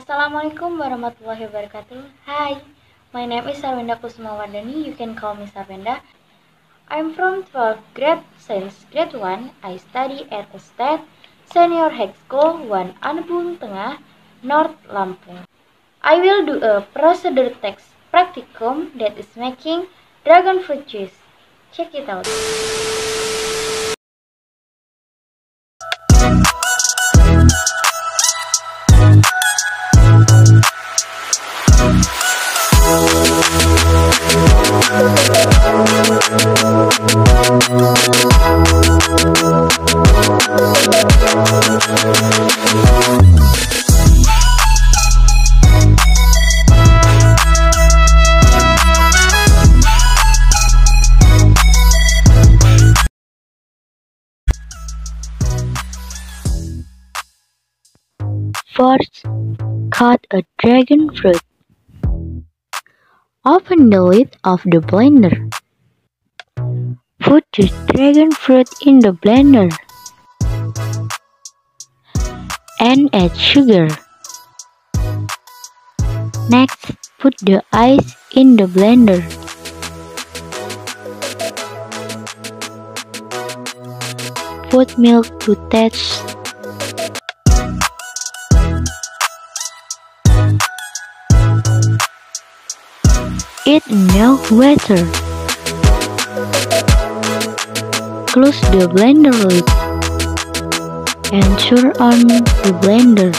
Assalamualaikum warahmatullahi wabarakatuh. Hi, my name is Sarwenda Kusumawardani. You can call me Sarwenda. I'm from 12th grade, Science grade 1. I study at State Senior High School 1 Anebung Tengah, North Lampung. I will do a procedure text practicum that is making dragon fruit juice. Check it out. First, cut a dragon fruit. Open the lid of the blender. Put the dragon fruit in the blender and add sugar. Next, put the ice in the blender. Put milk to taste. Add enough water. Close the blender lid and turn on the blender.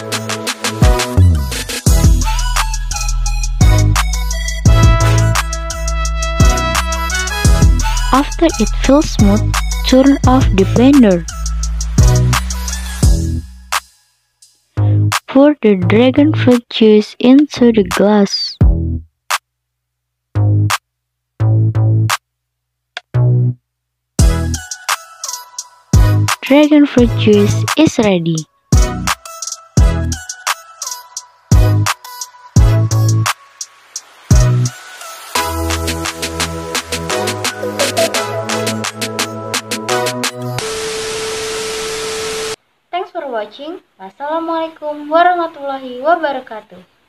After it feels smooth, turn off the blender. Pour the dragon fruit juice into the glass. Dragon fruit juice is ready. Thanks for watching. Wassalamualaikum warahmatullahi wabarakatuh.